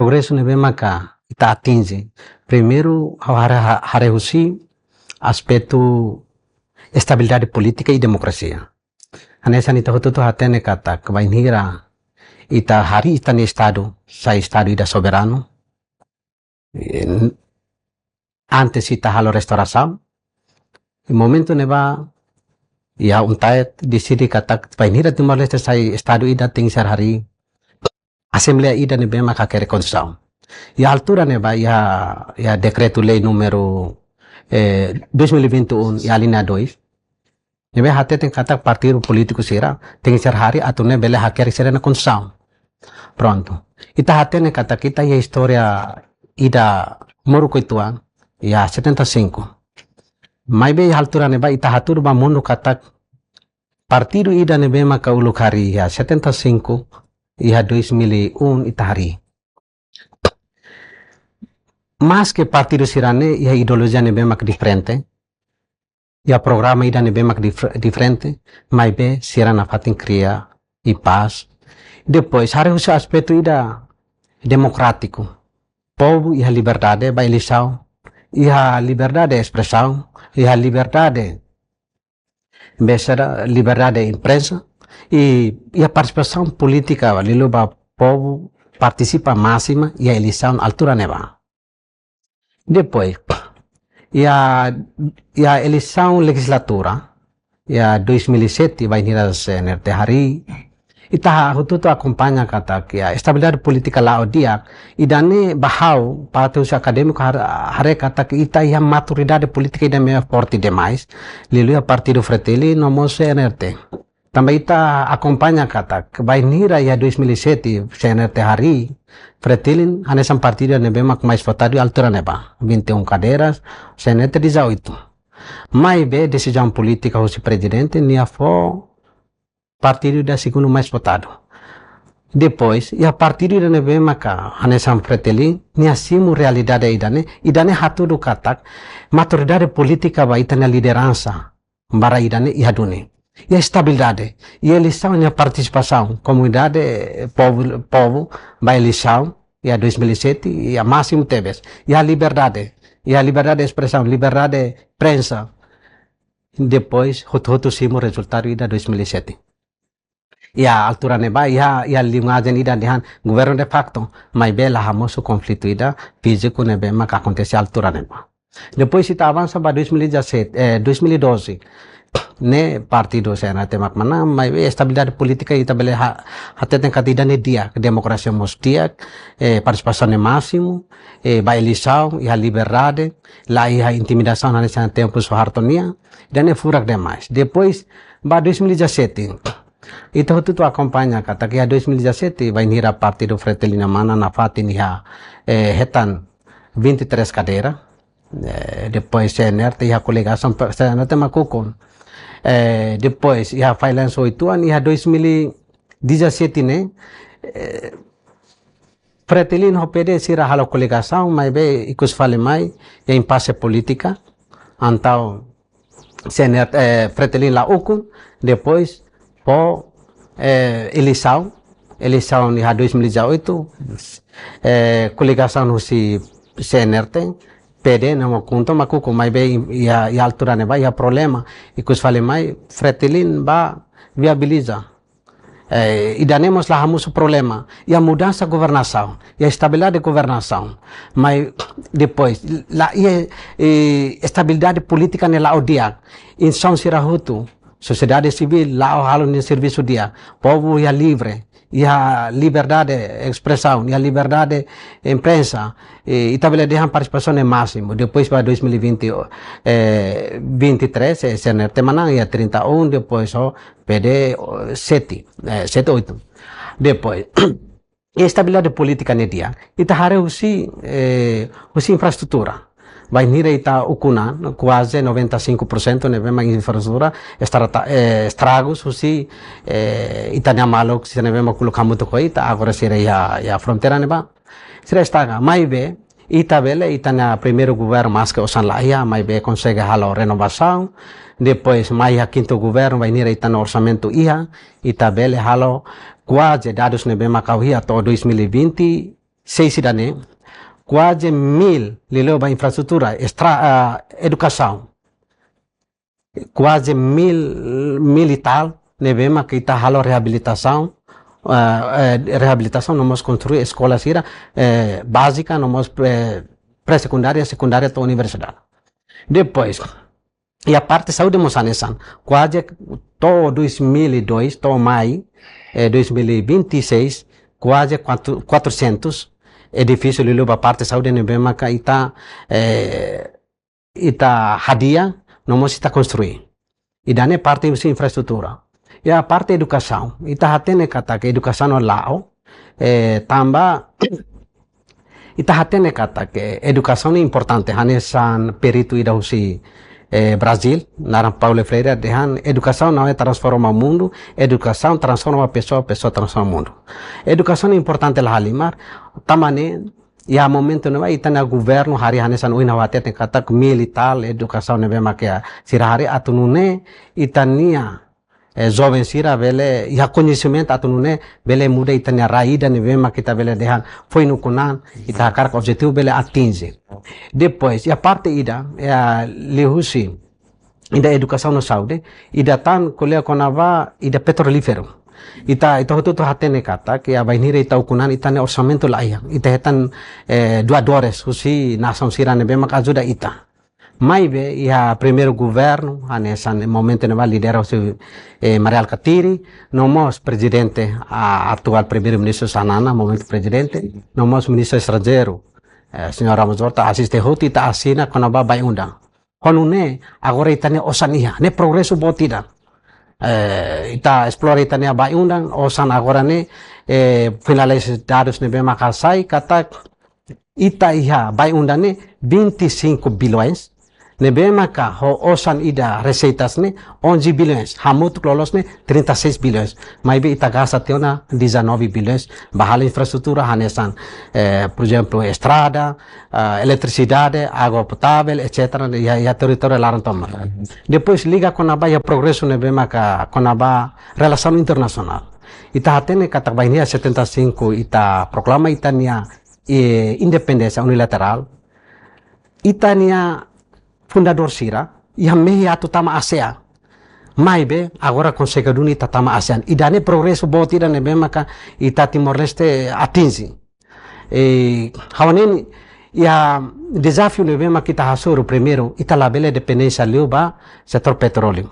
progresso nebe maka ita atinge. Primeiro, harehusi aspecto estabilidade política e democracia. Anessa nita hututu hatene kata kebainhira ita hari ita ni estado, sa estado ida soberano. Antes ita halo restauração. Em momento neba ya untait decidi kata kebainhira timor leste sa estado ida tingser hari Assembleia ida nebe maka kere constituição. E a altura neba ya decreto lei número 2021 e a linha 2 nebe hate tem kata partido político sira tem ser hari atau ne bele haker sira na constituição. Pronto. Ita hate ne kata kita ya história ida moruko ituan ya 75. Mai be altura neba ita hatur ba mundo kata partido ida nebe maka ulukari ya 75 e a 2001 ita hari. Mas que partido sirane e a ideologia nebe mak diferente. E a programa ida nebe mak diferente, mas be sirana fatin cria e paz. Depois, harus aspecto ida democrático. Povo e a liberdade ba eleição, e a liberdade de expressão, e a liberdade besera liberdade de imprensa e a participação política lilo ba povo participa máxima e a eleição altura neba. Depois, e a eleição legislatura, e a 2007 vai ir a CNRT hari, e tá hututu acompanha kata que a estabilidade política lá o dia, e dane bahau para os acadêmicos hare kata que ita a maturidade política ainda é forte demais, lilo a partido Fratelli no mo CNRT. Também ita acompanha kata que vai ir a 2007 CNRT hari, Fratelli, hanesan partido nebe mak mais votado altura neba, 21 cadeiras, CNRT 18. Mas be decisão política o presidente nia fo partido da segundo mais votado. Depois, e a partido da nebe mak hanesan Fratelli nia simu realidade idane hatu do katak maturidade política ba itana liderança bara idane e hadune. E a estabilidade, e a eleição e a participação, comunidade, povo, vai eleição, e a 2007, e a máximo teves, e a liberdade de expressão, liberdade de prensa. Depois, o simo resultado e da 2007. E a altura neba, e a linguagem ida de governo de facto, mas bela ramos o conflito ida físico nebe, mas que acontece a altura neba. Depois, se avança para 2012, ne partido CNRT mak mana mas estabilidade política ita bele até tem katidane dia democracia mostia participação é máximo ba eleição e a liberdade lá e a intimidação nesse tempo Soehartonia dan é furak demais depois ba 2017 ita tudo acompanha kata que a 2017 vai ir a partido Fratelli na mana na fatin ya retan 23 cadeira depois CNRT e a coligação CNRT makukon depois ia finance 8 anos ia 2017 né Fratelli no PD sira halo coligação mas be ikus fale mai e impasse política então CNRT Fratelli lá ukun depois po eleição ia 2018 coligação no si CNRT PD não conta mas como mais bem e a altura ne vai a problema e que os fale mais Fratelli ba viabiliza e danemos lá o problema e a mudança de governação e a estabilidade de governação mas depois lá e estabilidade política nela o dia em São Sirahutu sociedade civil lá o halo no serviço dia povo é livre e a liberdade de expressão e a liberdade de imprensa e também deixam participação é máximo depois para 2023 CNRT manang e 31 depois o PD 7 8 depois e estabilidade política ne dia ita hare usi infraestrutura vai nira ita ukuna quase 95% ne vema infraestrutura estragos usi ita nyamalo se ne vema kulo kamuto ko ita agora sira ya fronteira ne ba sira estaga mai be ita bele ita na primeiro governo mas que osan lá ia mai be consegue halo renovação depois mai a quinto governo vai nira ita no orçamento ia ita bele halo quase dados ne vema kauhia to 2020 6 idane, quase 1000 lilo ba infraestrutura, educação, quase 1000 e tal, nevema que está halo reabilitação, reabilitação, nós construir escolas básica, nós pré-secundária, secundária até universidade. Depois, e a parte de saúde moçanesan, quase todo 2002, todo maio, 2026, quase 400 edifícios lilo ba parte de saúde nevema que está hadia, nós está construir. E dane parte de infraestrutura. E a parte de educação, está hatene kata que educação no lao, tamba está hatene kata que educação é importante, hanesan perito ida usi Brasil, na Paulo Freire, dehan educação não é transformar o mundo, educação transforma a pessoa transforma o mundo. Educação é importante lá halimar, tamane e a momento não vai estar governo hari hanesan uina watete kata militar educação nebe makia sirahari atunune itania jovem sira vele e conhecimento atunune vele muda itania raída nebe makita vele dehan foi no kunan ita carga objetivo vele atinge. Depois e a parte ida é lehusi ida educação no saúde ida tan kolea konava ida petrolífero. Ita hotu hatene kata que a bainira ita ukunan itane orçamento laia ita hetan doadores husi nação sirane be mak ajuda ita mai be ia primeiro governo anesan momento ne lidera o Maria Alcatiri nomos presidente atual primeiro ministro Sanana momento presidente nomos ministro estrangeiro senhor Ramos Horta assiste hoti ita asina konaba bai undang konune agora itane osania ne progresso botida ita explora itania bai undang osan agora ne finalizados ne bem makasai kata ita iha bai undang ne 25 bilhões ne bem maka ho osan ida receitas ne 11 bilhões hamut klolos ne 36 bilhões mas be ita gasta teona 19 bilhões bahala infraestrutura hanesan por exemplo estrada eletricidade água potável etc ya território larantoma depois liga com a baia progresso ne bem maka com a relação internacional ita hatene kata bainia 75 ita proclama itania independência unilateral itania fundador sira ia mehi atu tama ASEAN mai be agora consegue duni tama ASEAN idane progresso boti da nebe maka ita Timor Leste atingi hawanen ia desafio nebe maka kita hasuru primeiro ita labele dependência liuba setor petróleo